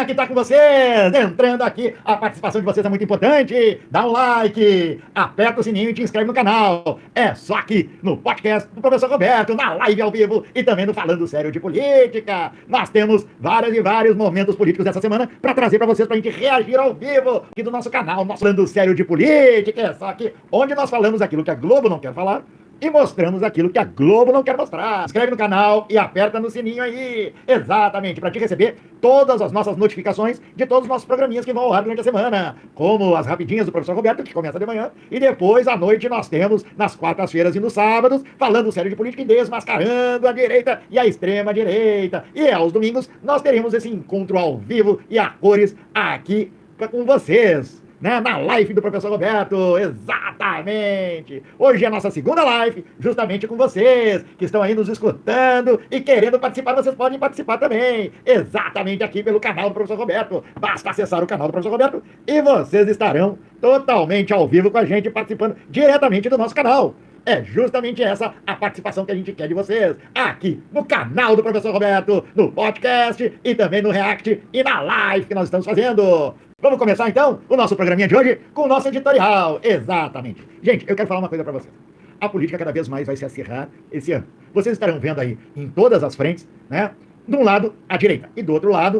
como é que tá com vocês? Entrando aqui, a participação de vocês é muito importante. Dá um like, aperta o sininho e te inscreve no canal. É só aqui no podcast do Professor Roberto, na live ao vivo e também no Falando Sério de Política. Nós temos vários momentos políticos dessa semana para trazer para vocês, pra gente reagir ao vivo aqui do nosso canal, nosso Falando Sério de Política. É só aqui onde nós falamos aquilo que a Globo não quer falar e mostramos aquilo que a Globo não quer mostrar. Inscreve no canal e aperta no sininho aí. Exatamente, para te receber todas as nossas notificações de todos os nossos programinhas que vão ao ar durante a semana, como as rapidinhas do Professor Roberto, que começa de manhã, e depois à noite nós temos, nas quartas-feiras e nos sábados, Falando Sério de Política e desmascarando a direita e a extrema direita. E aos domingos nós teremos esse encontro ao vivo e a cores aqui com vocês, né, na live do Professor Roberto, exatamente. Hoje é a nossa segunda live, justamente com vocês, que estão aí nos escutando e querendo participar. Vocês podem participar também, exatamente aqui pelo canal do Professor Roberto. Basta acessar o canal do Professor Roberto e vocês estarão totalmente ao vivo com a gente, participando diretamente do nosso canal. É justamente essa a participação que a gente quer de vocês, aqui no canal do Professor Roberto, no podcast e também no React e na live que nós estamos fazendo. Vamos começar então o nosso programinha de hoje com o nosso editorial. Exatamente. Gente, eu quero falar uma coisa para vocês. A política cada vez mais vai se acirrar esse ano. Vocês estarão vendo aí em todas as frentes, né? De um lado, a direita, e do outro lado,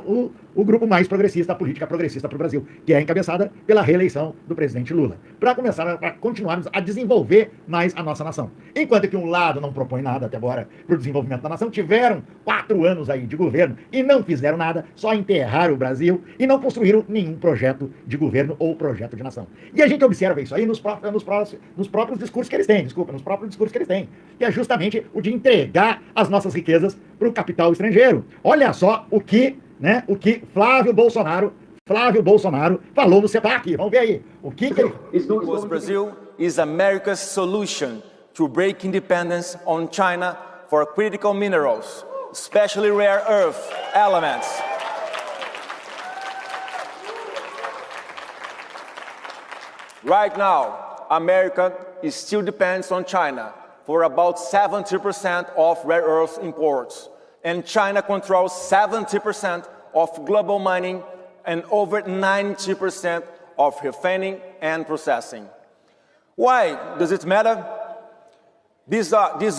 o grupo mais progressista, a política progressista para o Brasil, que é encabeçada pela reeleição do presidente Lula, para continuarmos a desenvolver mais a nossa nação. Enquanto que um lado não propõe nada até agora para o desenvolvimento da nação, tiveram 4 anos aí de governo e não fizeram nada, só enterraram o Brasil e não construíram nenhum projeto de governo ou projeto de nação. E a gente observa isso aí nos próprios discursos que eles têm, que é justamente o de entregar as nossas riquezas para o capital estrangeiro. Olha só o que Flávio Bolsonaro falou no CEPAC. Vamos ver aí. O que ele... Because Brazil is America's solution to break independence on China for critical minerals, especially rare earth elements. Right now, America still depends on China for about 70% of rare earth imports. And China controls 70% of global mining and over 90% of refining and processing. Why does it matter? These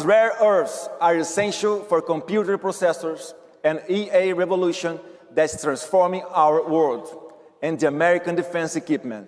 rare earths are essential for computer processors and EA revolution that's transforming our world and the American defense equipment.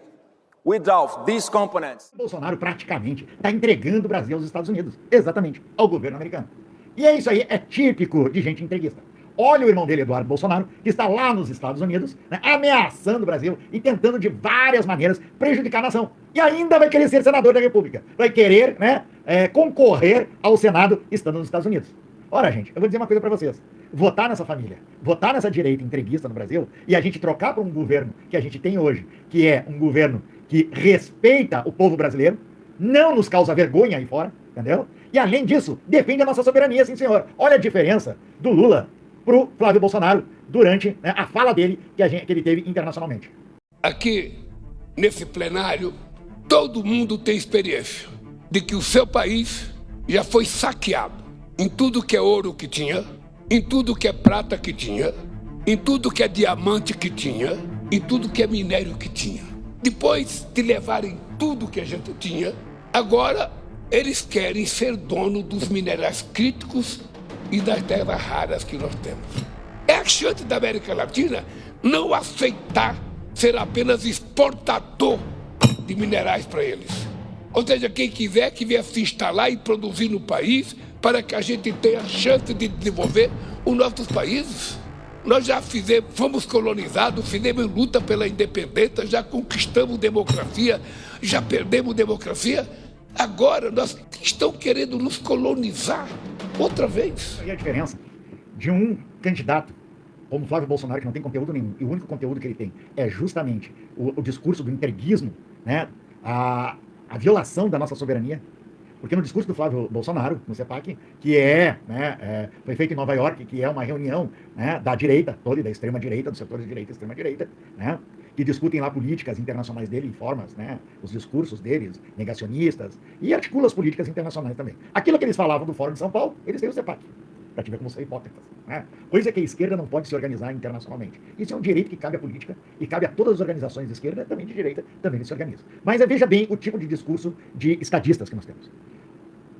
Without these components... Bolsonaro praticamente está entregando o Brasil aos Estados Unidos, exatamente, ao governo americano. E é isso aí, é típico de gente entreguista. Olha o irmão dele, Eduardo Bolsonaro, que está lá nos Estados Unidos, né, ameaçando o Brasil e tentando de várias maneiras prejudicar a nação. E ainda vai querer ser senador da República. Vai querer, né, concorrer ao Senado estando nos Estados Unidos. Ora, gente, eu vou dizer uma coisa para vocês. Votar nessa família, votar nessa direita entreguista no Brasil e a gente trocar por um governo que a gente tem hoje, que é um governo que respeita o povo brasileiro, não nos causa vergonha aí fora, entendeu? E, além disso, defende a nossa soberania, sim, senhor. Olha a diferença do Lula pro Flávio Bolsonaro durante, né, a fala dele que ele teve internacionalmente. Aqui, nesse plenário, todo mundo tem experiência de que o seu país já foi saqueado em tudo que é ouro que tinha, em tudo que é prata que tinha, em tudo que é diamante que tinha, em tudo que é minério que tinha. Depois de levarem tudo que a gente tinha, agora eles querem ser dono dos minerais críticos e das terras raras que nós temos. É a chance da América Latina não aceitar ser apenas exportador de minerais para eles. Ou seja, quem quiser que venha se instalar e produzir no país para que a gente tenha a chance de desenvolver os nossos países. Nós já fomos colonizados, fizemos luta pela independência, já conquistamos democracia, já perdemos democracia. Agora nós estão querendo nos colonizar outra vez. E a diferença de um candidato como Flávio Bolsonaro, que não tem conteúdo nenhum, e o único conteúdo que ele tem é justamente o discurso do entreguismo, né? A violação da nossa soberania. Porque no discurso do Flávio Bolsonaro, no CEPAC, que foi feito em Nova York, que é uma reunião, né, da direita toda e da extrema-direita, do setor de direita e extrema-direita, né, que discutem lá políticas internacionais dele em formas, né, os discursos deles, negacionistas, e articulam as políticas internacionais também. Aquilo que eles falavam do Fórum de São Paulo, eles têm o CEPAC. para te ver como são hipócritas. Né? Coisa que a esquerda não pode se organizar internacionalmente. Isso é um direito que cabe à política e cabe a todas as organizações de esquerda, também de direita, também se organizam. Mas veja bem o tipo de discurso de estadistas que nós temos.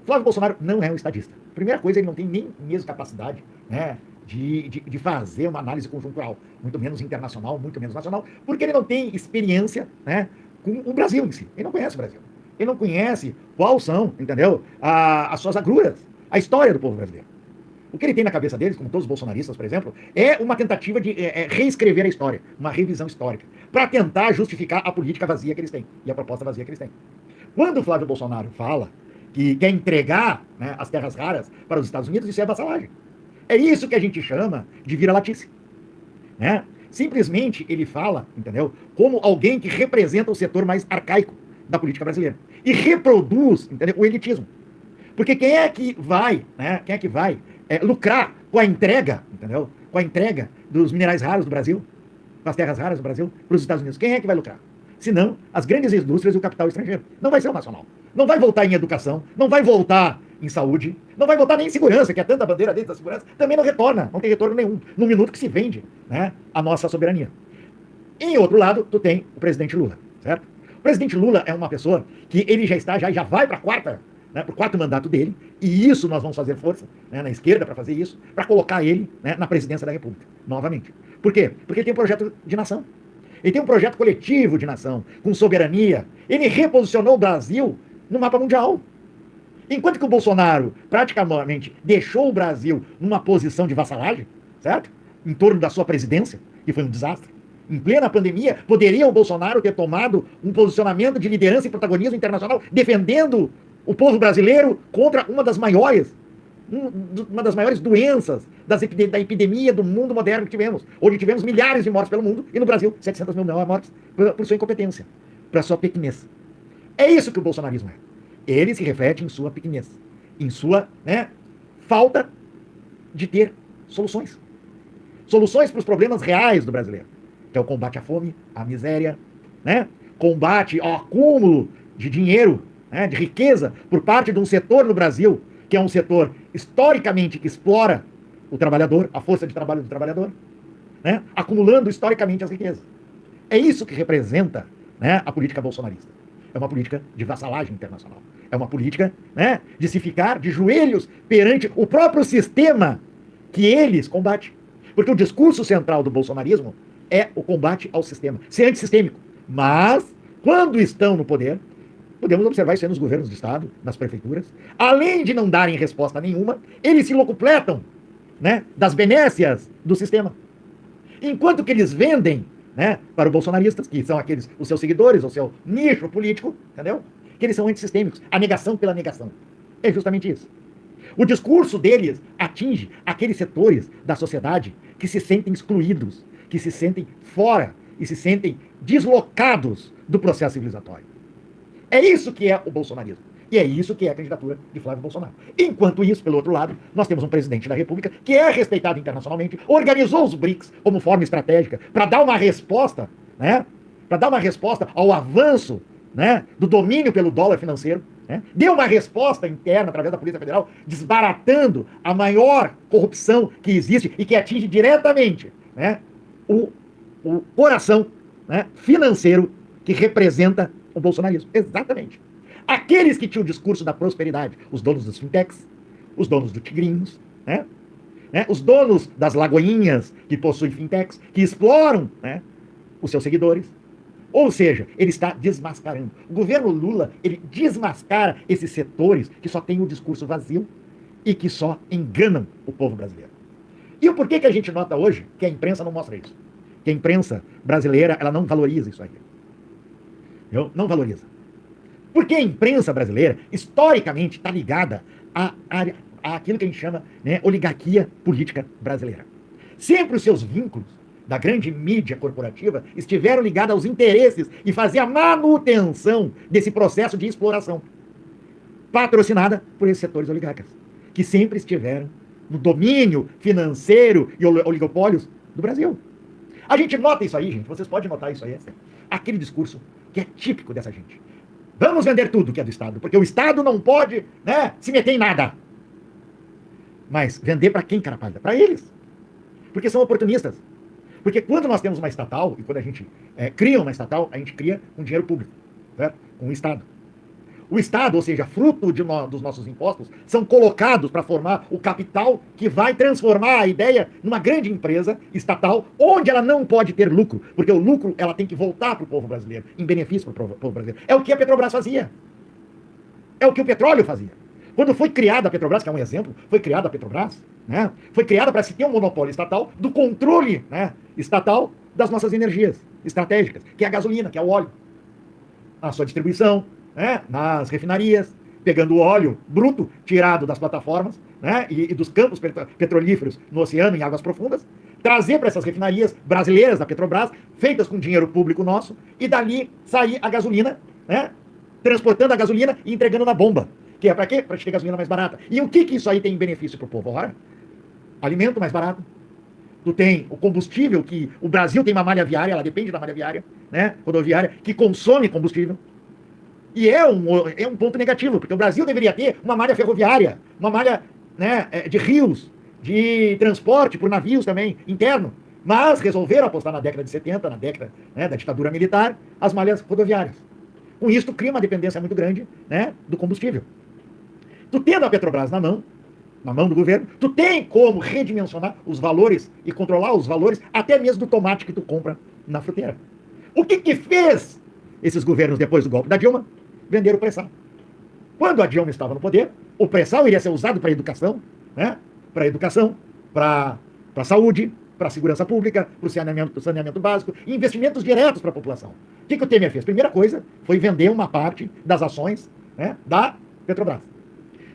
Flávio Bolsonaro não é um estadista. Primeira coisa, ele não tem nem mesmo capacidade, né, de fazer uma análise conjuntural, muito menos internacional, muito menos nacional, porque ele não tem experiência, né, com o Brasil em si. Ele não conhece o Brasil. Ele não conhece quais são, entendeu, as suas agruras, a história do povo brasileiro. O que ele tem na cabeça deles, como todos os bolsonaristas, por exemplo, é uma tentativa de reescrever a história, uma revisão histórica, para tentar justificar a política vazia que eles têm e a proposta vazia que eles têm. Quando o Flávio Bolsonaro fala que quer entregar, né, as terras raras para os Estados Unidos, isso é vassalagem. É isso que a gente chama de vira-latice. Né? Simplesmente ele fala, entendeu, como alguém que representa o setor mais arcaico da política brasileira e reproduz, entendeu, o elitismo. Porque quem é que vai, né, lucrar com a entrega, entendeu, com a entrega dos minerais raros do Brasil, das terras raras do Brasil, para os Estados Unidos? Quem é que vai lucrar? Senão as grandes indústrias e o capital estrangeiro. Não vai ser o nacional. Não vai voltar em educação, não vai voltar em saúde, não vai voltar nem em segurança, que é tanta bandeira dentro da segurança, também não retorna, não tem retorno nenhum, no minuto que se vende, né, a nossa soberania. Em outro lado, tu tem o presidente Lula, certo? O presidente Lula é uma pessoa que ele já vai para o quarto mandato dele, e isso nós vamos fazer força, né, na esquerda para fazer isso, para colocar ele, né, na presidência da República, novamente. Por quê? Porque ele tem um projeto de nação. Ele tem um projeto coletivo de nação, com soberania. Ele reposicionou o Brasil no mapa mundial. Enquanto que o Bolsonaro praticamente deixou o Brasil numa posição de vassalagem, certo? Em torno da sua presidência, que foi um desastre. Em plena pandemia, poderia o Bolsonaro ter tomado um posicionamento de liderança e protagonismo internacional, defendendo o povo brasileiro contra uma das maiores doenças da epidemia do mundo moderno que tivemos, onde tivemos milhares de mortes pelo mundo, e no Brasil 700 mil mortes por sua incompetência, por sua pequenez. É isso que o bolsonarismo é. Ele se reflete em sua pequenez, em sua, né, falta de ter soluções. Soluções para os problemas reais do brasileiro, que é o combate à fome, à miséria, né, combate ao acúmulo de dinheiro, né, de riqueza, por parte de um setor no Brasil que é um setor historicamente que explora o trabalhador, a força de trabalho do trabalhador, né, acumulando historicamente as riquezas. É isso que representa, né, a política bolsonarista. É uma política de vassalagem internacional. É uma política, né, de se ficar de joelhos perante o próprio sistema que eles combatem. Porque o discurso central do bolsonarismo é o combate ao sistema, ser antissistêmico. Mas, quando estão no poder, podemos observar isso aí nos governos do Estado, nas prefeituras, além de não darem resposta nenhuma, eles se locupletam, né, das benécias do sistema. Enquanto que eles vendem, né, para os bolsonaristas, que são aqueles, os seus seguidores, o seu nicho político, entendeu? Que eles são antissistêmicos. A negação pela negação. É justamente isso. O discurso deles atinge aqueles setores da sociedade que se sentem excluídos, que se sentem fora e se sentem deslocados do processo civilizatório. É isso que é o bolsonarismo. E é isso que é a candidatura de Flávio Bolsonaro. Enquanto isso, pelo outro lado, nós temos um presidente da República que é respeitado internacionalmente, organizou os BRICS como forma estratégica para dar uma resposta, né, para dar uma resposta ao avanço, né, do domínio pelo dólar financeiro, né, deu uma resposta interna através da Polícia Federal, desbaratando a maior corrupção que existe e que atinge diretamente, né, o coração, né, financeiro que representa o bolsonarismo. Exatamente. Aqueles que tinham o discurso da prosperidade, os donos dos fintechs, os donos do Tigrinhos, né, os donos das lagoinhas que possuem fintechs, que exploram, né, os seus seguidores. Ou seja, ele está desmascarando. O governo Lula, ele desmascara esses setores que só têm o discurso vazio e que só enganam o povo brasileiro. E o porquê que a gente nota hoje que a imprensa não mostra isso? Que a imprensa brasileira, ela não valoriza isso aí. Não valoriza. Porque a imprensa brasileira, historicamente, está ligada àquilo que a gente chama, né, oligarquia política brasileira. Sempre os seus vínculos da grande mídia corporativa estiveram ligados aos interesses e fazer a manutenção desse processo de exploração, patrocinada por esses setores oligarcas, que sempre estiveram no domínio financeiro e oligopólios do Brasil. A gente nota isso aí, gente, vocês podem notar isso aí, aquele discurso que é típico dessa gente. Vamos vender tudo que é do Estado, porque o Estado não pode, né, se meter em nada. Mas vender para quem, cara pálida? Para eles. Porque são oportunistas. Porque quando nós temos uma estatal, e quando a gente cria uma estatal, a gente cria com dinheiro público, certo? Com o Estado. O Estado, ou seja, fruto dos nossos impostos, são colocados para formar o capital que vai transformar a ideia numa grande empresa estatal, onde ela não pode ter lucro, porque o lucro ela tem que voltar para o povo brasileiro, em benefício para o povo brasileiro. É o que a Petrobras fazia. É o que o petróleo fazia. Quando foi criada a Petrobras, que é um exemplo, foi criada a Petrobras, né? Foi criada para se ter um monopólio estatal do controle, né, estatal das nossas energias estratégicas, que é a gasolina, que é o óleo. A sua distribuição, né, nas refinarias, pegando o óleo bruto tirado das plataformas, né, e dos campos petrolíferos no oceano, em águas profundas, trazer para essas refinarias brasileiras da Petrobras, feitas com dinheiro público nosso, e dali sair a gasolina, né, transportando a gasolina e entregando na bomba. Que é para quê? Para ter gasolina mais barata. E o que isso aí tem em benefício para o povo? Ora, alimento mais barato. Tu tem o combustível, que o Brasil tem uma malha viária, ela depende da malha viária, né, rodoviária, que consome combustível. E é um ponto negativo, porque o Brasil deveria ter uma malha ferroviária, uma malha, né, de rios, de transporte por navios também, interno. Mas resolveram apostar na década de 70, na década, né, da ditadura militar, as malhas rodoviárias. Com isso, tu cria uma dependência muito grande, né, do combustível. Tu tendo a Petrobras na mão do governo, tu tem como redimensionar os valores e controlar os valores até mesmo do tomate que tu compra na fruteira. O que fez esses governos depois do golpe da Dilma? Venderam o pré-sal. Quando a Dilma estava no poder, o pré-sal iria ser usado para educação, né? Para educação, para saúde, para segurança pública, para o saneamento básico, e investimentos diretos para a população. O que o Temer fez? Primeira coisa foi vender uma parte das ações, né, da Petrobras.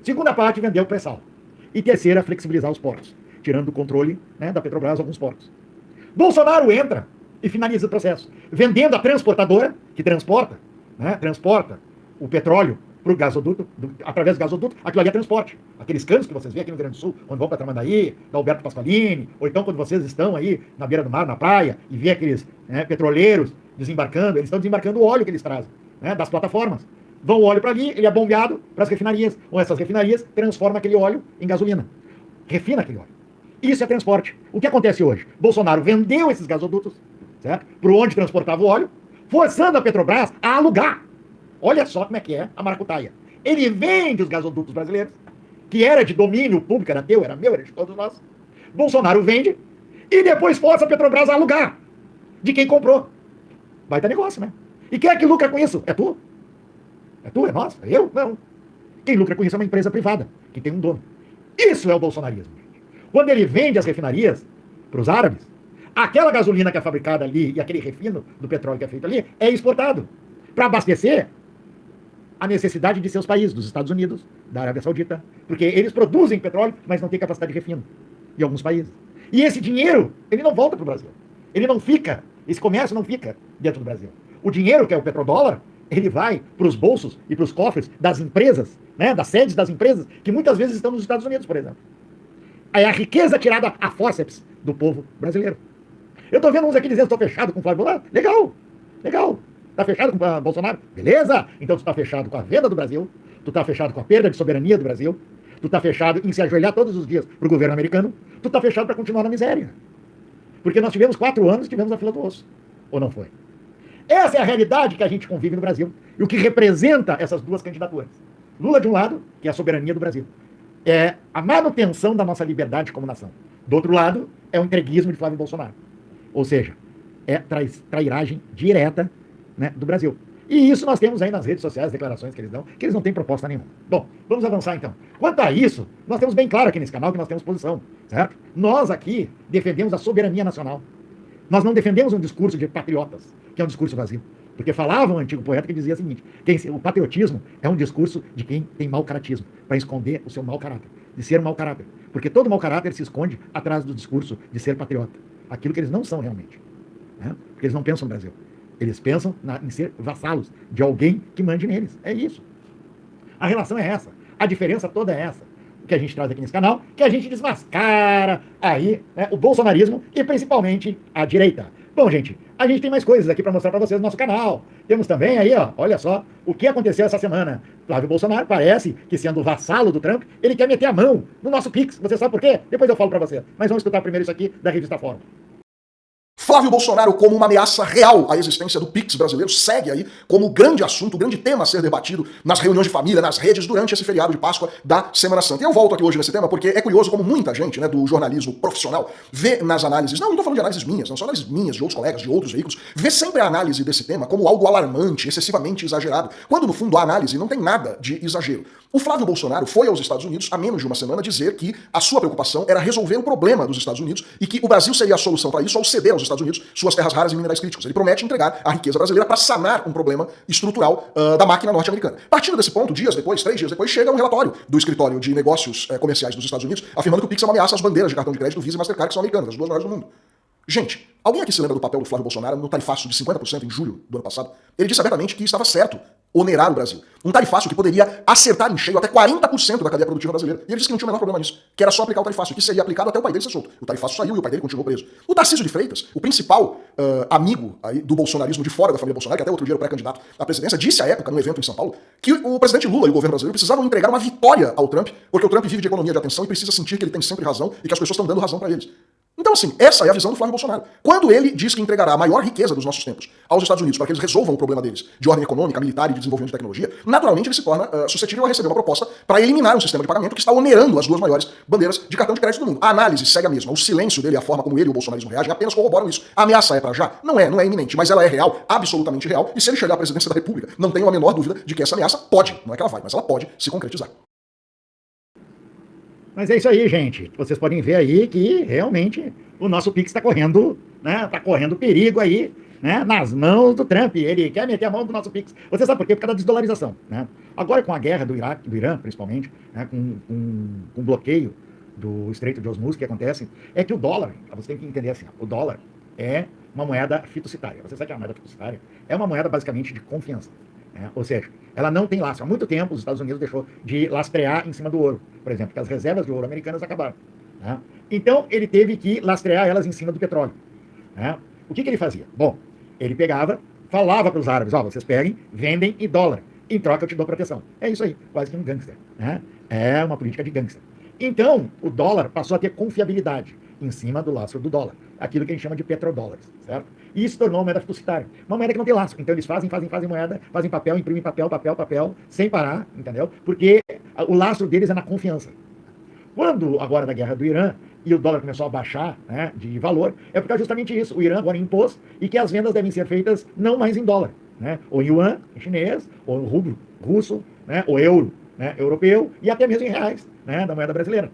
Segunda parte, vender o pré-sal. E terceira, flexibilizar os portos, tirando o controle, né, da Petrobras alguns portos. Bolsonaro entra e finaliza o processo, vendendo a transportadora, que transporta, né, transporta o petróleo para o gasoduto, através do gasoduto, aquilo ali é transporte. Aqueles canos que vocês veem aqui no Rio Grande do Sul, quando vão para Tramandaí, da Alberto Pasqualini, ou então quando vocês estão aí na beira do mar, na praia, e vê aqueles, né, petroleiros desembarcando, eles estão desembarcando o óleo que eles trazem, né, das plataformas. Vão o óleo para ali, ele é bombeado para as refinarias, ou essas refinarias transformam aquele óleo em gasolina. Refina aquele óleo. Isso é transporte. O que acontece hoje? Bolsonaro vendeu esses gasodutos, certo? Por onde transportava o óleo, forçando a Petrobras a alugar. Olha só como é que é a maracutaia. Ele vende os gasodutos brasileiros, que era de domínio público, era teu, era meu, era de todos nós. Bolsonaro vende e depois força a Petrobras a alugar de quem comprou. Vai ter negócio, né? E quem é que lucra com isso? É tu? É tu? É nós? É eu? Não. Quem lucra com isso é uma empresa privada, que tem um dono. Isso é o bolsonarismo. Quando ele vende as refinarias para os árabes, aquela gasolina que é fabricada ali e aquele refino do petróleo que é feito ali é exportado para abastecer a necessidade de seus países, dos Estados Unidos, da Arábia Saudita, porque eles produzem petróleo, mas não têm capacidade de refino em alguns países. E esse dinheiro, ele não volta para o Brasil. Ele não fica, esse comércio não fica dentro do Brasil. O dinheiro, que é o petrodólar, ele vai para os bolsos e para os cofres das empresas, né, das sedes das empresas, que muitas vezes estão nos Estados Unidos, por exemplo. Aí a riqueza tirada a fórceps do povo brasileiro. Eu estou vendo uns aqui dizendo que estou fechado com o Flávio Bolsonaro. Legal, legal. Está fechado com o Bolsonaro? Beleza. Então tu está fechado com a venda do Brasil, tu está fechado com a perda de soberania do Brasil, tu está fechado em se ajoelhar todos os dias para o governo americano, tu está fechado para continuar na miséria. Porque nós tivemos 4 anos e tivemos a fila do osso. Ou não foi? Essa é a realidade que a gente convive no Brasil. E o que representa essas duas candidaturas. Lula de um lado, que é a soberania do Brasil. É a manutenção da nossa liberdade como nação. Do outro lado, é o entreguismo de Flávio Bolsonaro. Ou seja, é trairagem direta, né, do Brasil. E isso nós temos aí nas redes sociais, declarações que eles dão, que eles não têm proposta nenhuma. Bom, vamos avançar então. Quanto a isso, nós temos bem claro aqui nesse canal que nós temos posição, certo? Nós aqui defendemos a soberania nacional. Nós não defendemos um discurso de patriotas, que é um discurso vazio. Porque falava um antigo poeta que dizia o seguinte, o patriotismo é um discurso de quem tem mau caratismo, para esconder o seu mau caráter, de ser mau caráter. Porque todo mau caráter se esconde atrás do discurso de ser patriota. Aquilo que eles não são realmente. Né? Porque eles não pensam no Brasil. Eles pensam em ser vassalos de alguém que mande neles. É isso. A relação é essa. A diferença toda é essa. O que a gente traz aqui nesse canal, que a gente desmascara aí, né, o bolsonarismo e principalmente a direita. Bom, gente, a gente tem mais coisas aqui para mostrar para vocês no nosso canal. Temos também aí, ó, olha só, o que aconteceu essa semana. Flávio Bolsonaro parece que, sendo vassalo do Trump, ele quer meter a mão no nosso Pix. Você sabe por quê? Depois eu falo para você. Mas vamos escutar primeiro isso aqui da revista Fórum. Flávio Bolsonaro, como uma ameaça real à existência do Pix brasileiro, segue aí como grande assunto, grande tema a ser debatido nas reuniões de família, nas redes, durante esse feriado de Páscoa da Semana Santa. E eu volto aqui hoje nesse tema porque é curioso como muita gente, né, do jornalismo profissional vê nas análises, não tô falando de análises minhas, não são análises minhas, de outros colegas, de outros veículos, vê sempre a análise desse tema como algo alarmante, excessivamente exagerado, quando no fundo a análise não tem nada de exagero. O Flávio Bolsonaro foi aos Estados Unidos há menos de uma semana dizer que a sua preocupação era resolver o problema dos Estados Unidos e que o Brasil seria a solução para isso ao ceder aos Estados Unidos suas terras raras e minerais críticos. Ele promete entregar a riqueza brasileira para sanar um problema estrutural da máquina norte-americana. Partindo desse ponto, dias depois, 3 dias depois, chega um relatório do escritório de negócios comerciais dos Estados Unidos afirmando que o Pix é uma ameaça às bandeiras de cartão de crédito Visa e Mastercard, que são americanas, as duas maiores do mundo. Gente, alguém aqui se lembra do papel do Flávio Bolsonaro no tarifaço de 50% em julho do ano passado? Ele disse abertamente que estava certo onerar o Brasil. Um tarifaço que poderia acertar em cheio até 40% da cadeia produtiva brasileira. E ele disse que não tinha o menor problema nisso, que era só aplicar o tarifaço, que seria aplicado até o pai dele ser solto. O tarifaço saiu e o pai dele continuou preso. O Tarcísio de Freitas, o principal amigo aí do bolsonarismo de fora da família Bolsonaro, que até outro dia era pré-candidato à presidência, disse à época, num evento em São Paulo, que o presidente Lula e o governo brasileiro precisavam entregar uma vitória ao Trump, porque o Trump vive de economia de atenção e precisa sentir que ele tem sempre razão e que as pessoas estão dando razão para eles. Então, assim, essa é a visão do Flávio Bolsonaro. Quando ele diz que entregará a maior riqueza dos nossos tempos aos Estados Unidos para que eles resolvam o problema deles de ordem econômica, militar e de desenvolvimento de tecnologia, naturalmente ele se torna suscetível a receber uma proposta para eliminar um sistema de pagamento que está onerando as duas maiores bandeiras de cartão de crédito do mundo. A análise segue a mesma. O silêncio dele e a forma como ele e o bolsonarismo reagem apenas corroboram isso. A ameaça é para já? Não é iminente, mas ela é real, absolutamente real, e se ele chegar à presidência da República, não tenho a menor dúvida de que essa ameaça pode, não é que ela vai, mas ela pode se concretizar. Mas é isso aí, gente. Vocês podem ver aí que realmente o nosso Pix está correndo, né? Está correndo perigo aí, né? Nas mãos do Trump. Ele quer meter a mão do nosso Pix. Você sabe por quê? Por causa da desdolarização, né? Agora com a guerra do Iraque, do Irã, principalmente, né? com o bloqueio do Estreito de Hormuz que acontece, é que o dólar, você tem que entender assim, o dólar é uma moeda fitocitária. Você sabe que a moeda fitocitária é uma moeda basicamente de confiança. Ou seja, ela não tem lastro. Há muito tempo os Estados Unidos deixou de lastrear em cima do ouro, por exemplo, porque as reservas de ouro americanas acabaram. Né? Então ele teve que lastrear elas em cima do petróleo. Né? O que ele fazia? Bom, ele pegava, falava para os árabes, vocês peguem, vendem em dólar, em troca eu te dou proteção. É isso aí, quase que um gangster. Né? É uma política de gangster. Então o dólar passou a ter confiabilidade em cima do lastro do dólar, aquilo que a gente chama de petrodólares, certo? E isso tornou uma moeda fiduciária, uma moeda que não tem lastro. Então eles fazem moeda, fazem papel, imprimem papel, sem parar, entendeu? Porque o lastro deles é na confiança. Quando agora da guerra do Irã e o dólar começou a baixar, né, de valor, é porque é justamente isso. O Irã agora impôs e que as vendas devem ser feitas não mais em dólar, né? Ou em yuan, em chinês, ou em rublo russo, né, ou euro, né, europeu, e até mesmo em reais, né, da moeda brasileira.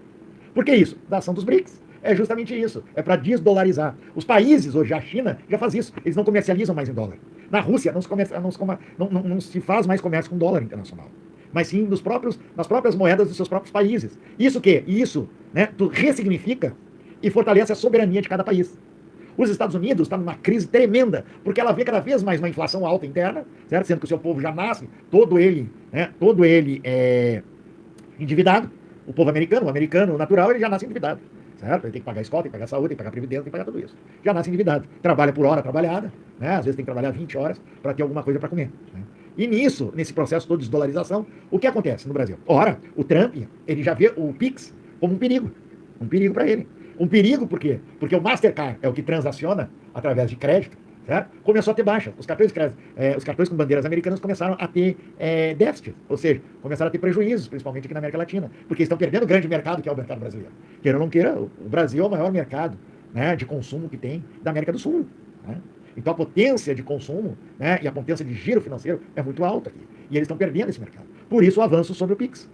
Por que isso? Da ação dos BRICS. É justamente isso. É para desdolarizar. Os países, hoje, a China já faz isso. Eles não comercializam mais em dólar. Na Rússia, não se faz mais comércio com dólar internacional. Mas sim nas próprias moedas dos seus próprios países. Isso que? Isso, né, ressignifica e fortalece a soberania de cada país. Os Estados Unidos estão numa crise tremenda, porque ela vê cada vez mais uma inflação alta interna, certo? Sendo que o seu povo já nasce, todo ele é endividado. O povo americano, o americano natural, ele já nasce endividado. Certo? Ele tem que pagar escola, tem que pagar saúde, tem que pagar previdência, tem que pagar tudo isso. Já nasce endividado. Trabalha por hora trabalhada, né? Às vezes tem que trabalhar 20 horas para ter alguma coisa para comer. Né? E nesse processo todo de desdolarização, o que acontece no Brasil? Ora, o Trump, ele já vê o Pix como um perigo para ele. Um perigo por quê? Porque o Mastercard é o que transaciona através de crédito, certo? Começou a ter baixa. Os cartões com bandeiras americanas começaram a ter déficit, ou seja, começaram a ter prejuízos, principalmente aqui na América Latina, porque estão perdendo o grande mercado que é o mercado brasileiro. Queira ou não queira, o Brasil é o maior mercado, né, de consumo que tem da América do Sul. Né? Então a potência de consumo, né, e a potência de giro financeiro é muito alta aqui. E eles estão perdendo esse mercado. Por isso o avanço sobre o Pix.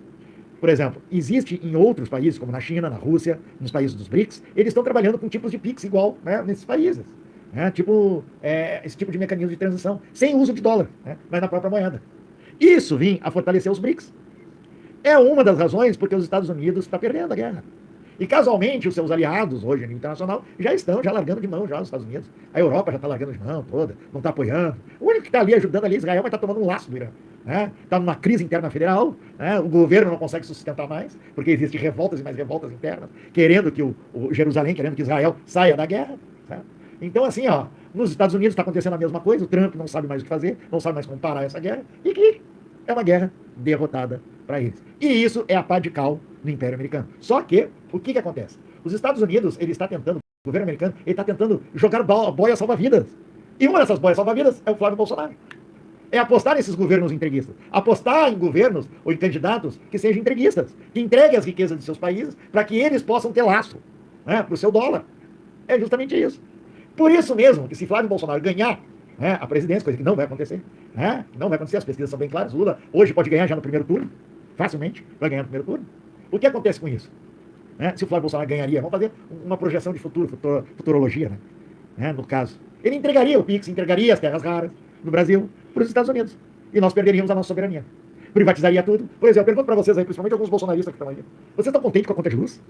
Por exemplo, existe em outros países, como na China, na Rússia, nos países dos BRICS, eles estão trabalhando com tipos de Pix igual, né, nesses países. Esse tipo de mecanismo de transição, sem uso de dólar, né, mas na própria moeda. Isso vem a fortalecer os BRICS. É uma das razões porque os Estados Unidos está perdendo a guerra. E casualmente os seus aliados hoje a nível internacional já estão largando de mão já os Estados Unidos. A Europa já está largando de mão toda, não está apoiando. O único que está ali ajudando ali é Israel, mas está tomando um laço do Irã. Está numa crise interna federal, né? O governo não consegue sustentar mais, porque existem revoltas e mais revoltas internas, querendo que o Jerusalém, querendo que Israel saia da guerra. Certo? Então, assim, Nos Estados Unidos está acontecendo a mesma coisa, o Trump não sabe mais o que fazer, não sabe mais como parar essa guerra, e que é uma guerra derrotada para eles. E isso é a pá de cal no Império Americano. Só que, o que acontece? Os Estados Unidos, ele está tentando, o governo americano, ele está tentando jogar boia salva-vidas. E uma dessas boias salva-vidas é o Flávio Bolsonaro. É apostar nesses governos entreguistas. Apostar em governos ou em candidatos que sejam entreguistas, que entreguem as riquezas de seus países para que eles possam ter laço, né, para o seu dólar. É justamente isso. Por isso mesmo que se Flávio Bolsonaro ganhar, né, a presidência, coisa que não vai acontecer, né, não vai acontecer, as pesquisas são bem claras, Lula hoje pode ganhar já no primeiro turno, facilmente vai ganhar no primeiro turno. O que acontece com isso? Né, se o Flávio Bolsonaro ganharia, vamos fazer uma projeção de futurologia, né, no caso. Ele entregaria o PIX, entregaria as terras raras do Brasil para os Estados Unidos. E nós perderíamos a nossa soberania. Privatizaria tudo. Por exemplo, eu pergunto para vocês aí, principalmente alguns bolsonaristas que estão aí. Vocês estão contentes com a conta de luz?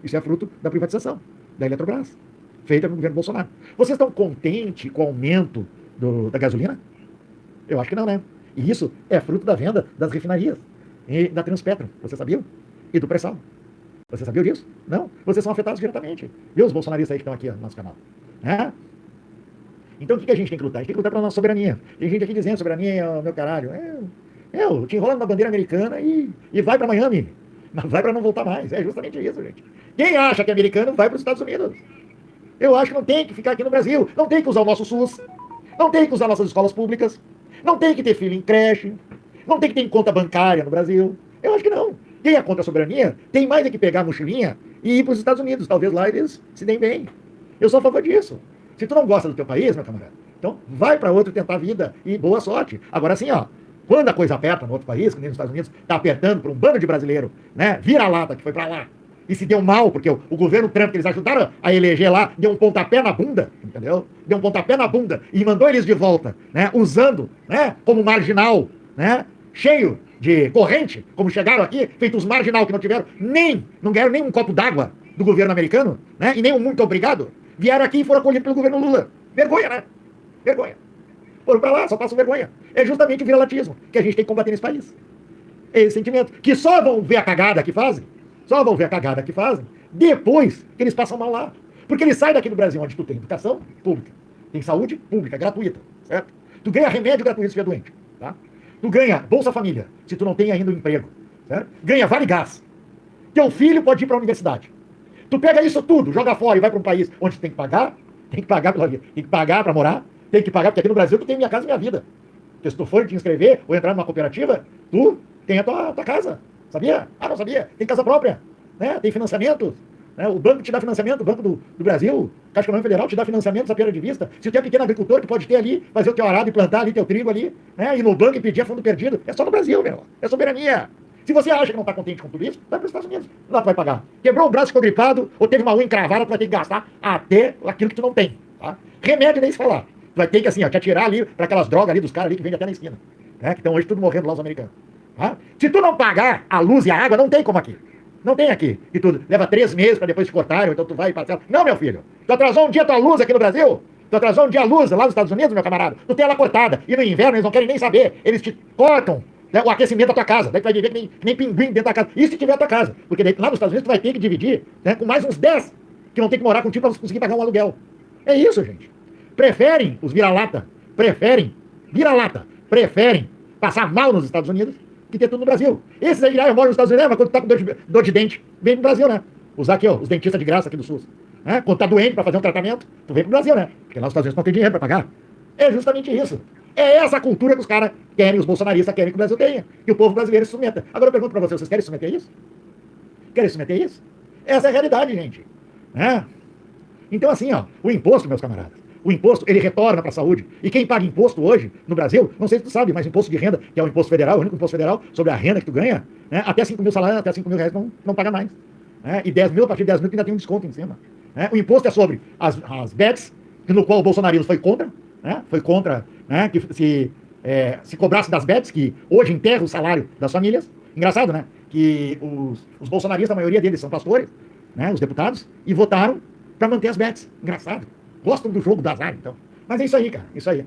Isso é fruto da privatização da Eletrobras, feita no governo Bolsonaro. Vocês estão contentes com o aumento da gasolina? Eu acho que não, né? E isso é fruto da venda das refinarias e da Transpetro. Vocês sabiam? E do pré-sal. Você sabia disso? Não? Vocês são afetados diretamente. Viu os bolsonaristas aí que estão aqui no nosso canal? Então o que a gente tem que lutar? A gente tem que lutar pela nossa soberania. Tem gente aqui dizendo soberania é o meu caralho. Te enrola na bandeira americana e vai para Miami. Mas vai para não voltar mais. É justamente isso, gente. Quem acha que é americano vai para os Estados Unidos. Eu acho que não tem que ficar aqui no Brasil. Não tem que usar o nosso SUS. Não tem que usar nossas escolas públicas. Não tem que ter filho em creche. Não tem que ter conta bancária no Brasil. Eu acho que não. Quem é contra a soberania tem mais é que pegar a mochilinha e ir para os Estados Unidos. Talvez lá eles se deem bem. Eu sou a favor disso. Se tu não gosta do teu país, meu camarada, então vai para outro tentar a vida e boa sorte. Agora sim, quando a coisa aperta no outro país, que nem nos Estados Unidos, está apertando para um bando de brasileiro, né, vira-lata que foi para lá e se deu mal, porque o governo Trump, que eles ajudaram a eleger lá, deu um pontapé na bunda, entendeu? Deu um pontapé na bunda e mandou eles de volta, né, usando, né, como marginal, né, cheio de corrente, como chegaram aqui, feitos marginal que não ganharam nem um copo d'água do governo americano, né, e nem um muito obrigado. Vieram aqui e foram acolhidos pelo governo Lula. Vergonha, né? Vergonha. Foram pra lá, só passam vergonha. É justamente o viralatismo que a gente tem que combater nesse país. É esse sentimento. Que só vão ver a cagada que fazem, depois que eles passam mal lá. Porque eles saem daqui do Brasil, onde tu tem educação pública, tem saúde pública, gratuita, certo? Tu ganha remédio gratuito se estiver doente, tá? Tu ganha Bolsa Família, se tu não tem ainda um emprego, certo? Ganha Vale Gás. Teu filho pode ir pra universidade. Tu pega isso tudo, joga fora e vai para um país onde tu tem que pagar pela vida, tem que pagar para morar, tem que pagar, porque aqui no Brasil tu tem Minha Casa Minha Vida. Porque se tu for te inscrever ou entrar numa cooperativa, tu tem a tua casa, sabia? Não sabia, tem casa própria, né? Tem financiamento, né? O banco te dá financiamento, o Banco do Brasil, Caixa Econômica Federal te dá financiamento essa perda de vista. Se tu tem um pequeno agricultor que pode ter ali, fazer o teu arado e plantar ali teu trigo ali, né? Ir no banco e pedir a fundo perdido, é só no Brasil, meu, é soberania. Se você acha que não está contente com tudo isso, vai para os Estados Unidos. Lá tu vai pagar. Quebrou o braço, ficou gripado, ou teve uma unha encravada, tu vai ter que gastar até aquilo que tu não tem. Tá? Remédio nem se falar. Tu vai ter que, assim, te atirar ali para aquelas drogas ali dos caras ali que vendem até na esquina. Né? Que estão hoje tudo morrendo lá os americanos. Tá? Se tu não pagar a luz e a água, não tem como aqui. Não tem aqui. E tu leva 3 meses para depois te cortarem, então tu vai e parcela. Não, meu filho. Tu atrasou um dia tua luz aqui no Brasil? Tu atrasou um dia a luz lá nos Estados Unidos, meu camarada? Tu tem ela cortada. E no inverno eles não querem nem saber. Eles te cortam, né, o aquecimento da tua casa. Daí tu vai viver que nem pinguim dentro da casa. Isso se tiver a tua casa. Porque daí, lá nos Estados Unidos tu vai ter que dividir, né, com mais uns 10 que vão ter que morar contigo para conseguir pagar um aluguel. É isso, gente. Preferem os vira-lata, preferem passar mal nos Estados Unidos que ter tudo no Brasil. Esses aí, eu moro nos Estados Unidos, mas quando tu tá com dor de dente, vem pro Brasil, né? Usar aqui, os dentistas de graça aqui do SUS. Né? Quando tá doente para fazer um tratamento, tu vem pro Brasil, né? Porque lá nos Estados Unidos não tem dinheiro para pagar. É justamente isso. É essa cultura que os caras querem, os bolsonaristas querem que o Brasil tenha. Que o povo brasileiro se submeta. Agora eu pergunto para vocês querem se submeter a isso? Querem se submeter a isso? Essa é a realidade, gente. Né? Então assim, o imposto, meus camaradas, o imposto, ele retorna para a saúde. E quem paga imposto hoje, no Brasil, não sei se tu sabe, mas imposto de renda, que é o imposto federal, o único imposto federal sobre a renda que tu ganha, né, até 5 mil salários, até 5 mil reais não paga mais. Né? E 10 mil, a partir de 10 mil, tu ainda tem um desconto em cima. Né? O imposto é sobre as bets, no qual o bolsonarismo foi contra, né, que se cobrasse das bets, que hoje enterra o salário das famílias. Engraçado, né? Que os bolsonaristas, a maioria deles são pastores, né, os deputados, e votaram para manter as bets. Engraçado. Gostam do jogo do azar, então. Mas é isso aí, cara. Isso aí.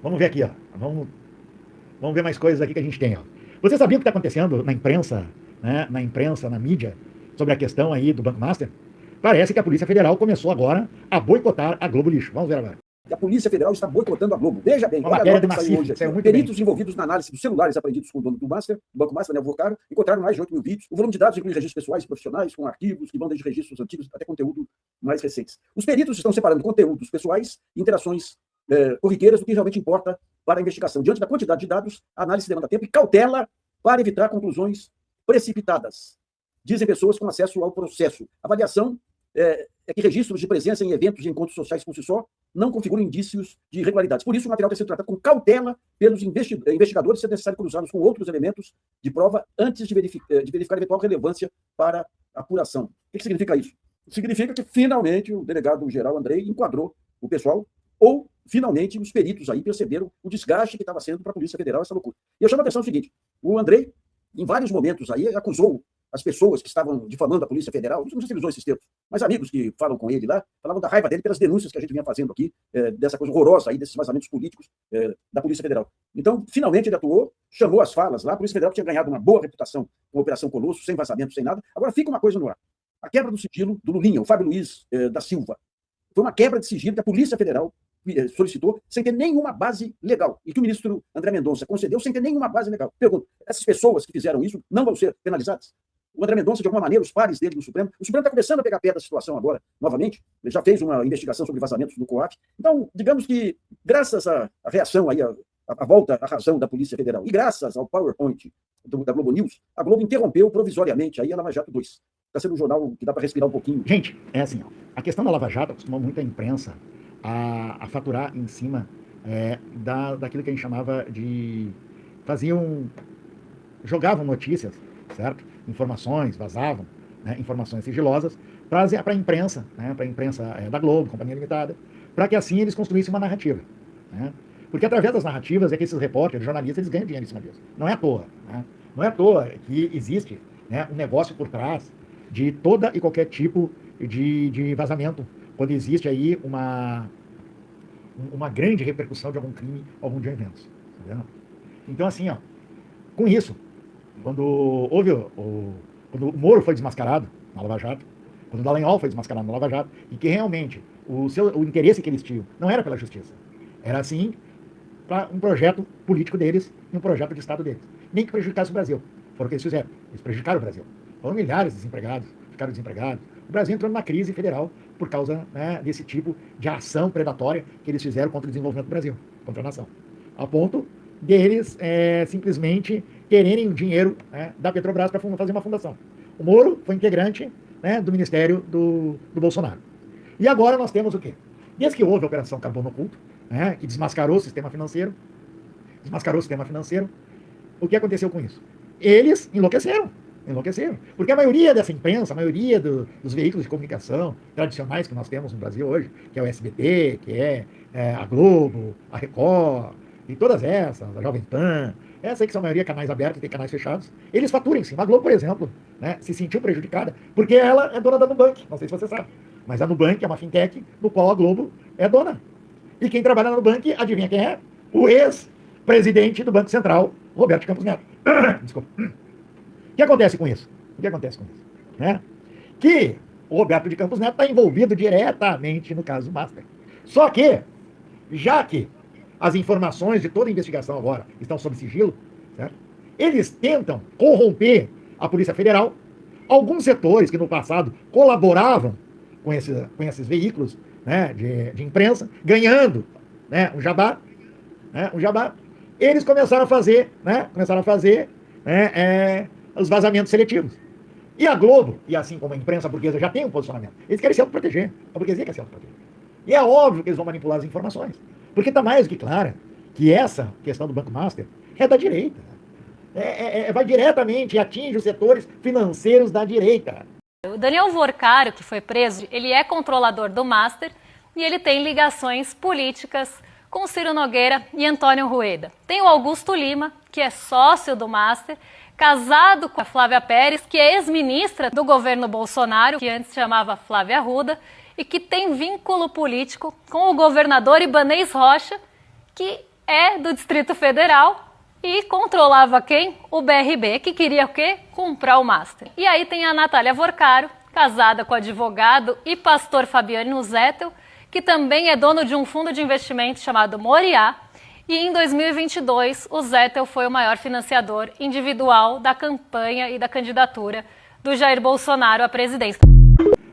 Vamos ver aqui, Vamos ver mais coisas aqui que a gente tem, Você sabia o que está acontecendo na imprensa, né? Na mídia, sobre a questão aí do Banco Master? Parece que a Polícia Federal começou agora a boicotar a Globo Lixo. Vamos ver agora. que a Polícia Federal está boicotando a Globo. Veja bem, Uma olha a matéria nota do que saiu Maciço, hoje. saiu muito Peritos bem. envolvidos na análise dos celulares apreendidos com o dono do Banco Master, né, o Vocaro, encontraram mais de 8 mil vídeos. O volume de dados inclui registros pessoais e profissionais, com arquivos que vão desde registros antigos até conteúdo mais recentes. Os peritos estão separando conteúdos pessoais e interações corriqueiras do que realmente importa para a investigação. Diante da quantidade de dados, a análise demanda tempo e cautela para evitar conclusões precipitadas. Dizem pessoas com acesso ao processo. A avaliação é que registros de presença em eventos e encontros sociais por si só não configuram indícios de irregularidades. Por isso, o material tem sido tratado com cautela pelos investigadores, se é necessário cruzá-los com outros elementos de prova antes de verificar eventual relevância para a apuração. O que significa isso? Significa que, finalmente, o delegado-geral Andrei enquadrou o pessoal, ou, finalmente, os peritos aí perceberam o desgaste que estava sendo para a Polícia Federal essa loucura. E eu chamo a atenção o seguinte, o Andrei, em vários momentos aí, acusou as pessoas que estavam difamando a Polícia Federal, não sei se ele usou esses termos, mas amigos que falam com ele lá, falavam da raiva dele pelas denúncias que a gente vinha fazendo aqui, dessa coisa horrorosa aí, desses vazamentos políticos da Polícia Federal. Então, finalmente ele atuou, chamou as falas lá, a Polícia Federal tinha ganhado uma boa reputação com a Operação Colosso, sem vazamento, sem nada. Agora fica uma coisa no ar. A quebra do sigilo do Lulinha, o Fábio Luiz da Silva, foi uma quebra de sigilo que a Polícia Federal solicitou sem ter nenhuma base legal, e que o ministro André Mendonça concedeu sem ter nenhuma base legal. Pergunto, essas pessoas que fizeram isso não vão ser penalizadas? O André Mendonça, de alguma maneira, os pares dele do Supremo, o Supremo está começando a pegar pé da situação agora, novamente, ele já fez uma investigação sobre vazamentos no COAF. Então, digamos que, graças à reação aí, a volta à razão da Polícia Federal, e graças ao PowerPoint da Globo News, a Globo interrompeu provisoriamente aí a Lava Jato 2. Está sendo um jornal que dá para respirar um pouquinho. Gente, é assim, ó, a questão da Lava Jato acostumou muito a imprensa a faturar em cima daquilo que a gente chamava de... jogavam notícias, certo? Informações, vazavam, né, informações sigilosas para a imprensa, né, para a imprensa da Globo, Companhia Limitada, para que assim eles construíssem uma narrativa. Né? Porque através das narrativas é que esses repórteres, jornalistas, eles ganham dinheiro em cima disso. Não é à toa. Né? Não é à toa que existe, né, um negócio por trás de toda e qualquer tipo de vazamento, quando existe aí uma grande repercussão de algum crime, algum de eventos. Entendeu? Então, assim, ó, com isso, quando quando o Moro foi desmascarado na Lava Jato, quando o Dallagnol foi desmascarado na Lava Jato, e que realmente o interesse que eles tinham não era pela justiça, era assim para um projeto político deles e um projeto de Estado deles. Nem que prejudicasse o Brasil. Foi o que eles fizeram. Eles prejudicaram o Brasil. Foram milhares de desempregados, ficaram desempregados. O Brasil entrou numa crise federal por causa, né, desse tipo de ação predatória que eles fizeram contra o desenvolvimento do Brasil, contra a nação. A ponto deles simplesmente quererem o dinheiro, né, da Petrobras para fazer uma fundação. O Moro foi integrante, né, do Ministério do Bolsonaro. E agora nós temos o quê? Desde que houve a Operação Carbono Oculto, né, que desmascarou o sistema financeiro, o que aconteceu com isso? Eles enlouqueceram. Porque a maioria dessa imprensa, a maioria dos veículos de comunicação tradicionais que nós temos no Brasil hoje, que é o SBT, que é a Globo, a Record, e todas essas, a Jovem Pan, essas aí que são a maioria canais abertos, tem canais fechados, eles faturam em cima. A Globo, por exemplo, né, se sentiu prejudicada, porque ela é dona da Nubank, não sei se você sabe, mas a Nubank é uma fintech no qual a Globo é dona. E quem trabalha na Nubank, adivinha quem é? O ex-presidente do Banco Central, Roberto Campos Neto. Desculpa. O que acontece com isso? Né? Que o Roberto de Campos Neto está envolvido diretamente no caso Master. Só que, já que as informações de toda a investigação agora estão sob sigilo, certo? Eles tentam corromper a Polícia Federal. Alguns setores que no passado colaboravam com esses veículos, né, de imprensa, ganhando, né, um jabá, eles começaram a fazer os vazamentos seletivos. E a Globo, e assim como a imprensa burguesa já tem um posicionamento, eles querem se autoproteger. A burguesia quer se autoproteger. E é óbvio que eles vão manipular as informações. Porque está mais do que clara que essa questão do Banco Master é da direita. Vai diretamente e atinge os setores financeiros da direita. O Daniel Vorcaro, que foi preso, ele é controlador do Master e ele tem ligações políticas com Ciro Nogueira e Antônio Rueda. Tem o Augusto Lima, que é sócio do Master, casado com a Flávia Pérez, que é ex-ministra do governo Bolsonaro, que antes chamava Flávia Arruda, e que tem vínculo político com o governador Ibanez Rocha, que é do Distrito Federal e controlava quem? O BRB, que queria o quê? Comprar o Master. E aí tem a Natália Vorcaro, casada com o advogado e pastor Fabiano Zettel, que também é dono de um fundo de investimento chamado Moriá. E em 2022, o Zettel foi o maior financiador individual da campanha e da candidatura do Jair Bolsonaro à presidência.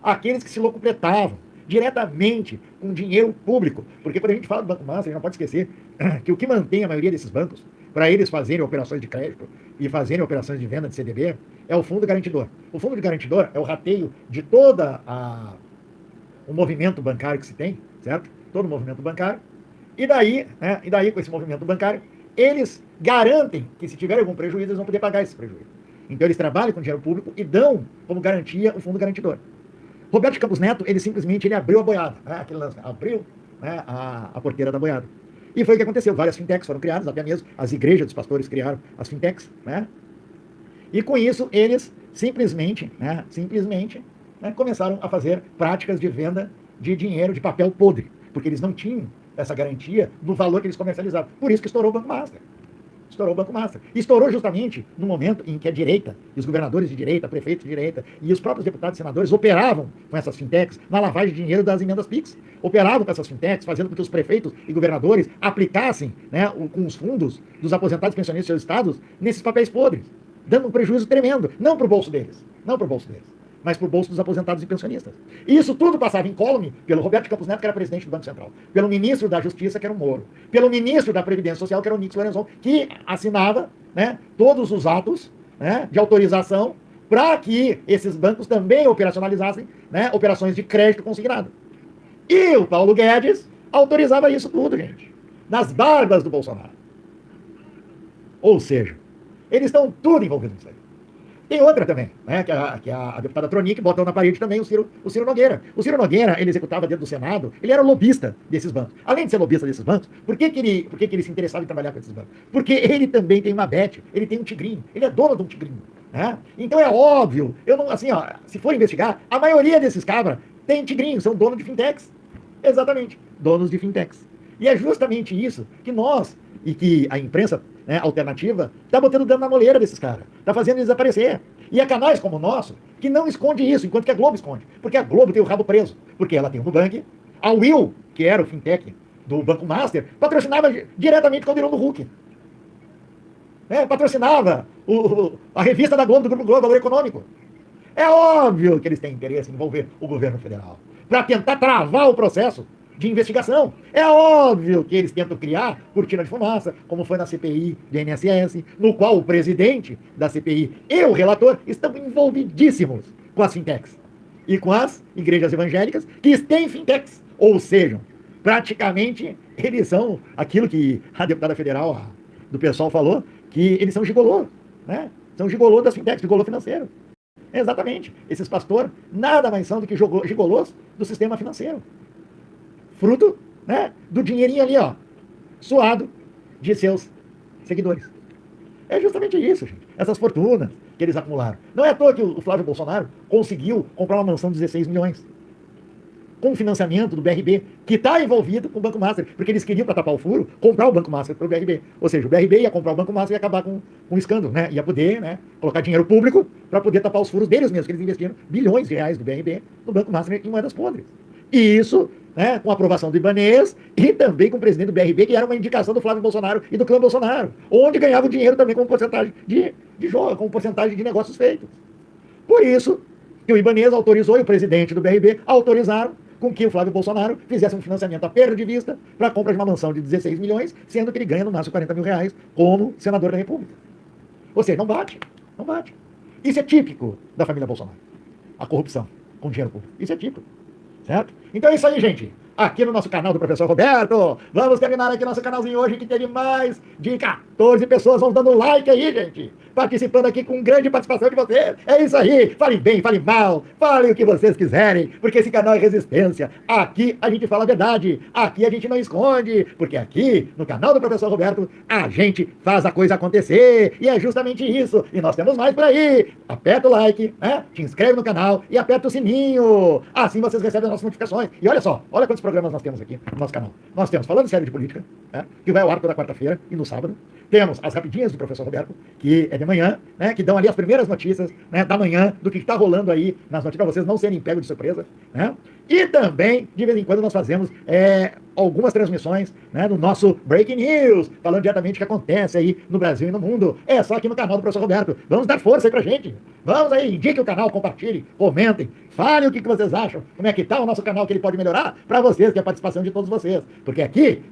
Aqueles que se locupletavam diretamente com dinheiro público. Porque quando a gente fala do Banco Master, a gente não pode esquecer que o que mantém a maioria desses bancos, para eles fazerem operações de crédito e fazerem operações de venda de CDB, é o fundo garantidor. O fundo garantidor é o rateio de todo o movimento bancário que se tem, certo? Todo o movimento bancário. E daí, com esse movimento bancário, eles garantem que se tiver algum prejuízo, eles vão poder pagar esse prejuízo. Então eles trabalham com dinheiro público e dão como garantia o fundo garantidor. Roberto de Campos Neto, ele simplesmente abriu a boiada, abriu, né, a porteira da boiada. E foi o que aconteceu. Várias fintechs foram criadas, até mesmo as igrejas dos pastores criaram as fintechs, né? E com isso eles simplesmente começaram a fazer práticas de venda de dinheiro de papel podre, porque eles não tinham essa garantia do valor que eles comercializavam. Por isso que estourou o Banco Master. Estourou o Banco Master. E estourou justamente no momento em que a direita, e os governadores de direita, prefeitos de direita, e os próprios deputados e senadores operavam com essas fintechs na lavagem de dinheiro das emendas PIX. Operavam com essas fintechs, fazendo com que os prefeitos e governadores aplicassem, né, com os fundos dos aposentados e pensionistas dos seus estados nesses papéis podres, dando um prejuízo tremendo, não para o bolso deles, mas para o bolso dos aposentados e pensionistas. E isso tudo passava incólume pelo Roberto de Campos Neto, que era presidente do Banco Central, pelo ministro da Justiça, que era o Moro, pelo ministro da Previdência Social, que era o Nix Lorenzon, que assinava, né, todos os atos, né, de autorização para que esses bancos também operacionalizassem, né, operações de crédito consignado. E o Paulo Guedes autorizava isso tudo, gente, nas barbas do Bolsonaro. Ou seja, eles estão tudo envolvidos nisso aí. Tem outra também, né, que a deputada Tronic botou na parede também o Ciro Nogueira. O Ciro Nogueira, ele executava dentro do Senado, ele era o lobista desses bancos. Além de ser lobista desses bancos, por que ele se interessava em trabalhar com esses bancos? Porque ele também tem uma bet, ele tem um tigrinho, ele é dono de um tigrinho. Né? Então é óbvio, se for investigar, a maioria desses cabras tem tigrinho, são donos de fintechs. Exatamente, donos de fintechs. E é justamente isso que nós, e que a imprensa, né, alternativa, está botando dano na moleira desses caras, está fazendo eles desaparecer. E há canais como o nosso que não esconde isso, enquanto que a Globo esconde. Porque a Globo tem o rabo preso, porque ela tem o Nubank, a Will, que era o fintech do Banco Master, patrocinava diretamente o Caldeirão do Hulk. Patrocinava a revista da Globo, do Grupo Globo, Valor Econômico. É óbvio que eles têm interesse em envolver o governo federal, para tentar travar o processo de investigação. É óbvio que eles tentam criar cortina de fumaça, como foi na CPI de INSS, no qual o presidente da CPI e o relator estão envolvidíssimos com as fintechs e com as igrejas evangélicas que têm fintechs. Ou seja, praticamente eles são aquilo que a deputada federal do PSOL falou, que eles são gigolô, né? São gigolô das fintechs, gigolô financeiro. Exatamente. Esses pastores nada mais são do que gigolôs do sistema financeiro. Fruto, né, do dinheirinho ali, suado de seus seguidores. É justamente isso, gente. Essas fortunas que eles acumularam. Não é à toa que o Flávio Bolsonaro conseguiu comprar uma mansão de 16 milhões. Com o financiamento do BRB, que está envolvido com o Banco Master, porque eles queriam, para tapar o furo, comprar o Banco Master para o BRB. Ou seja, o BRB ia comprar o Banco Master e ia acabar com um escândalo, né? Ia poder, né, colocar dinheiro público para poder tapar os furos deles mesmos, que eles investiram bilhões de reais do BRB no Banco Master em moedas podres. E isso, né, com a aprovação do Ibanez e também com o presidente do BRB, que era uma indicação do Flávio Bolsonaro e do clã Bolsonaro, onde ganhava o dinheiro também como porcentagem de jogo, como porcentagem de negócios feitos. Por isso que o Ibanez autorizou e o presidente do BRB autorizaram com que o Flávio Bolsonaro fizesse um financiamento a perda de vista para a compra de uma mansão de 16 milhões, sendo que ele ganha no máximo 40 mil reais como senador da República. Ou seja, não bate. Isso é típico da família Bolsonaro. A corrupção com dinheiro público. Isso é típico. Certo? Então é isso aí, gente. Aqui no nosso canal do Professor Roberto. Vamos terminar aqui nosso canalzinho hoje, que teve mais de 14 pessoas. Vamos dando like aí, gente. Participando aqui com grande participação de vocês. É isso aí. Falem bem, falem mal. Falem o que vocês quiserem. Porque esse canal é resistência. Aqui a gente fala a verdade. Aqui a gente não esconde. Porque aqui, no canal do Professor Roberto, a gente faz a coisa acontecer. E é justamente isso. E nós temos mais por aí. Aperta o like, né? Te inscreve no canal e aperta o sininho. Assim vocês recebem as nossas notificações. E olha só, olha quantos programas nós temos aqui no nosso canal. Nós temos Falando Sério de Política, né, que vai ao ar toda quarta-feira e no sábado. Temos as Rapidinhas do Professor Roberto, que é de manhã, né, que dão ali as primeiras notícias, né, da manhã, do que está rolando aí nas notícias, para vocês não serem pegos de surpresa. Né? E também, de vez em quando, nós fazemos algumas transmissões, né, no nosso Breaking News, falando diretamente o que acontece aí no Brasil e no mundo. É só aqui no canal do Professor Roberto. Vamos dar força aí pra gente. Vamos aí, indique o canal, compartilhe, comentem, falem o que vocês acham, como é que tá o nosso canal, que ele pode melhorar para vocês, que é a participação de todos vocês. Porque aqui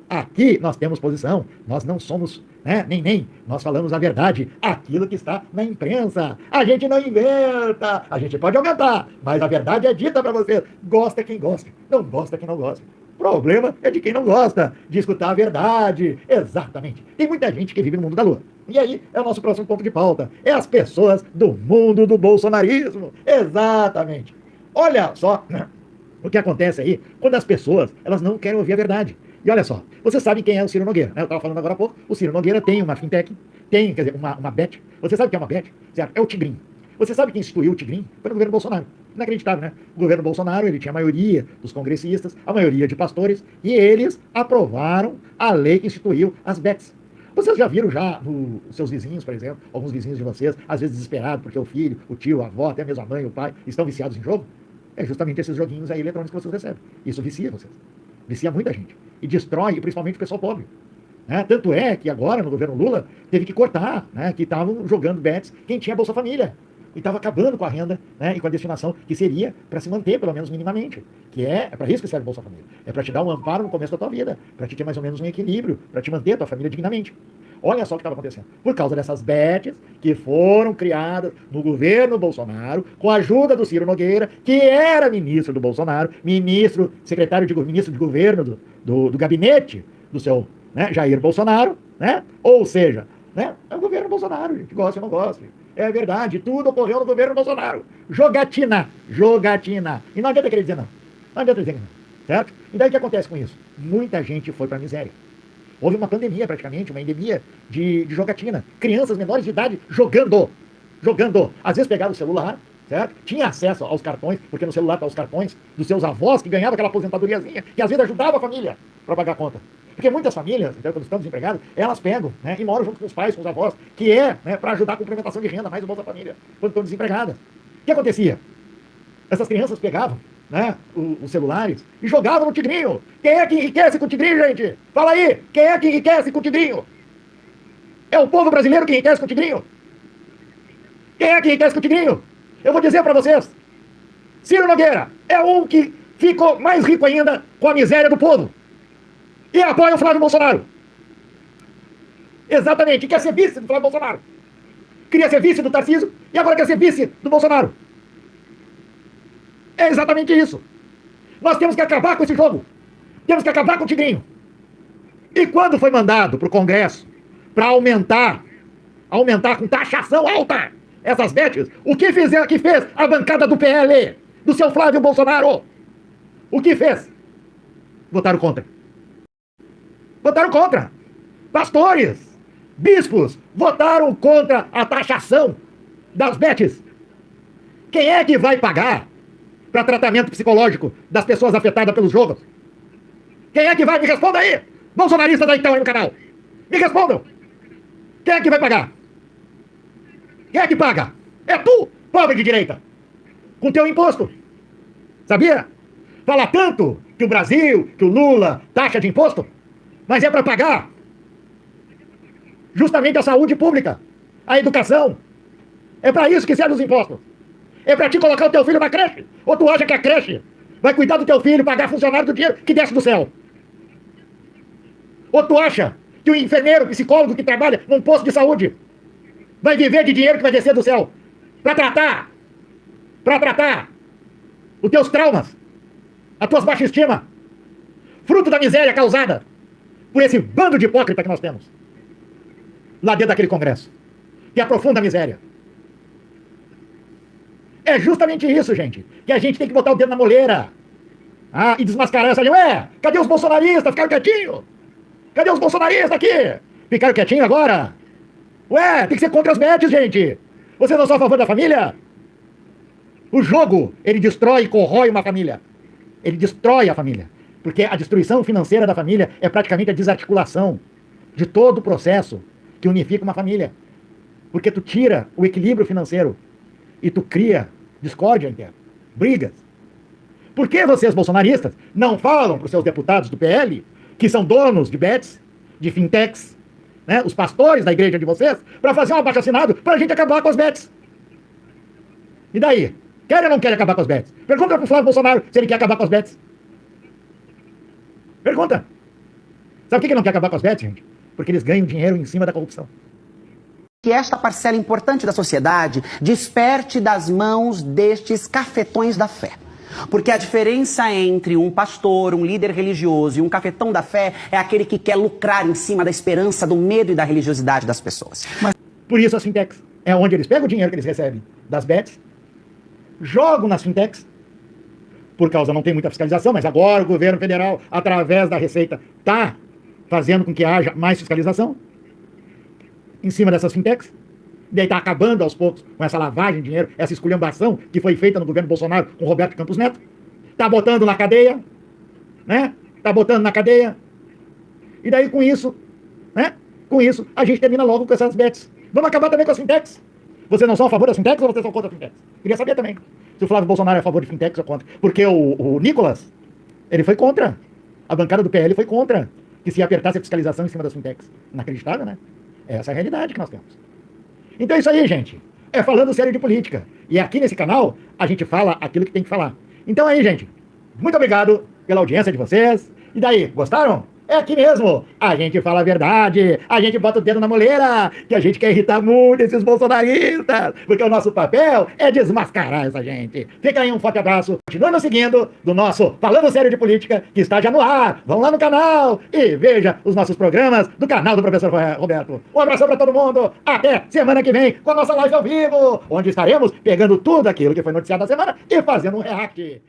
nós temos posição, nós não somos, né, nem, nós falamos a verdade, aquilo que está na imprensa. A gente não inventa, a gente pode aumentar, mas a verdade é dita para vocês. Gosta quem gosta, não gosta quem não gosta. O problema é de quem não gosta de escutar a verdade. Exatamente. Tem muita gente que vive no mundo da lua. E aí é o nosso próximo ponto de pauta. É as pessoas do mundo do bolsonarismo. Exatamente. Olha só o que acontece aí quando as pessoas elas não querem ouvir a verdade. E olha só, você sabe quem é o Ciro Nogueira, né? Eu estava falando agora há pouco. O Ciro Nogueira tem uma fintech, tem, quer dizer, uma bet. Você sabe o que é uma bet? Certo? É o Tigrinho. Você sabe quem instituiu o Tigrinho? Foi no governo Bolsonaro. Inacreditável, né? O governo Bolsonaro, ele tinha a maioria dos congressistas, a maioria de pastores, e eles aprovaram a lei que instituiu as bets. Vocês já viram os seus vizinhos, por exemplo, alguns vizinhos de vocês, às vezes desesperados porque o filho, o tio, a avó, até mesmo a mãe, o pai, estão viciados em jogo? É justamente esses joguinhos aí eletrônicos que vocês recebem. Isso vicia vocês. Vicia muita gente. E destrói, principalmente o pessoal pobre. Né? Tanto é que agora, no governo Lula, teve que cortar, né, que estavam jogando bets quem tinha Bolsa Família. E estava acabando com a renda, né, e com a destinação que seria para se manter, pelo menos minimamente. Que é para isso que serve Bolsa Família. É para te dar um amparo no começo da tua vida, para te ter mais ou menos um equilíbrio, para te manter a tua família dignamente. Olha só o que estava acontecendo. Por causa dessas bets que foram criadas no governo Bolsonaro, com a ajuda do Ciro Nogueira, que era ministro do Bolsonaro, ministro de governo do gabinete do seu, né, Jair Bolsonaro, né? Ou seja, né, é o governo Bolsonaro, gente, gosta ou não gosta. É verdade, tudo ocorreu no governo Bolsonaro. Jogatina. E não adianta querer dizer não. Não adianta dizer que não. Certo? E daí o que acontece com isso? Muita gente foi pra miséria. Houve uma pandemia praticamente, uma endemia de jogatina. Crianças menores de idade jogando. Às vezes pegavam o celular, certo? Tinha acesso aos cartões, porque no celular estão os cartões dos seus avós, que ganhavam aquela aposentadoriazinha, que às vezes ajudava a família para pagar a conta. Porque muitas famílias, então, quando estão desempregadas, elas pegam, né, e moram junto com os pais, com os avós, que é, né, para ajudar a complementação de renda, mais o Bolsa Família, quando estão desempregadas. O que acontecia? Essas crianças pegavam, né, os celulares e jogavam no Tigrinho. Quem é que enriquece com o Tigrinho, gente? Fala aí, quem é que enriquece com o Tigrinho? É o povo brasileiro que enriquece com o Tigrinho? Quem é que enriquece com o Tigrinho? Eu vou dizer para vocês. Ciro Nogueira é um que ficou mais rico ainda com a miséria do povo. E apoia o Flávio Bolsonaro. Exatamente. Quer ser vice do Flávio Bolsonaro. Queria ser vice do Tarcísio e agora quer ser vice do Bolsonaro. É exatamente isso. Nós temos que acabar com esse jogo. Temos que acabar com o Tigrinho. E quando foi mandado para o Congresso para aumentar com taxação alta essas bets, o que fez a bancada do PL, do seu Flávio Bolsonaro? O que fez? Votaram contra. Pastores, bispos votaram contra a taxação das bets. Quem é que vai pagar para tratamento psicológico das pessoas afetadas pelos jogos? Quem é que vai? Me responda aí! Bolsonaristas aí que estão aí no canal. Me respondam! Quem é que vai pagar? Quem é que paga? É tu, pobre de direita! Com teu imposto. Sabia? Fala tanto que o Brasil, que o Lula taxa de imposto, mas é para pagar justamente a saúde pública, a educação. É para isso que servem os impostos. É para te colocar o teu filho na creche. Ou tu acha que a creche vai cuidar do teu filho, pagar funcionário do dinheiro que desce do céu? Ou tu acha que o enfermeiro, o psicólogo que trabalha num posto de saúde vai viver de dinheiro que vai descer do céu para tratar os teus traumas, as tuas baixas estima, fruto da miséria causada por esse bando de hipócrita que nós temos lá dentro daquele Congresso, que aprofunda a miséria. É justamente isso, gente, que a gente tem que botar o dedo na moleira e desmascarar essa... Ué, cadê os bolsonaristas? Ficaram quietinhos? Cadê os bolsonaristas aqui? Ficaram quietinhos agora? Ué, tem que ser contra as bets, gente. Vocês não são a favor da família? O jogo, ele destrói e corrói uma família. Ele destrói a família. Porque a destruição financeira da família é praticamente a desarticulação de todo o processo que unifica uma família. Porque tu tira o equilíbrio financeiro e tu cria discórdia interna, brigas. Por que vocês, bolsonaristas, não falam para os seus deputados do PL, que são donos de bets, de fintechs, né, os pastores da igreja de vocês, para fazer um abaixo-assinado para a gente acabar com as bets? E daí? Quer ou não quer acabar com as bets? Pergunta para o Flávio Bolsonaro se ele quer acabar com as bets. Pergunta. Sabe por que ele não quer acabar com as bets, gente? Porque eles ganham dinheiro em cima da corrupção. Que esta parcela importante da sociedade desperte das mãos destes cafetões da fé. Porque a diferença entre um pastor, um líder religioso e um cafetão da fé é aquele que quer lucrar em cima da esperança, do medo e da religiosidade das pessoas. Por isso as fintechs é onde eles pegam o dinheiro que eles recebem das bets, jogam nas fintechs, por causa não tem muita fiscalização, mas agora o governo federal, através da Receita, está fazendo com que haja mais fiscalização em cima dessas fintechs. E aí está acabando aos poucos com essa lavagem de dinheiro, essa esculhambação que foi feita no governo Bolsonaro com Roberto Campos Neto. Está botando na cadeia, né? Está botando na cadeia. E daí com isso, né? Com isso, a gente termina logo com essas bets. Vamos acabar também com as fintechs. Vocês não são a favor das fintechs ou vocês são contra as fintechs? Queria saber também se o Flávio Bolsonaro é a favor de fintechs ou contra. Porque o Nicolas, ele foi contra. A bancada do PL foi contra que se apertasse a fiscalização em cima das fintechs. Inacreditável, né? Essa é a realidade que nós temos. Então é isso aí, gente. É falando sério de política. E aqui nesse canal, a gente fala aquilo que tem que falar. Então aí, gente, muito obrigado pela audiência de vocês. E daí, gostaram? É aqui mesmo. A gente fala a verdade. A gente bota o dedo na moleira. Que a gente quer irritar muito esses bolsonaristas. Porque o nosso papel é desmascarar essa gente. Fica aí um forte abraço. Continua nos seguindo do nosso Falando Sério de Política, que está já no ar. Vão lá no canal e veja os nossos programas do canal do Professor Roberto. Um abração para todo mundo. Até semana que vem com a nossa live ao vivo, onde estaremos pegando tudo aquilo que foi noticiado da semana e fazendo um react.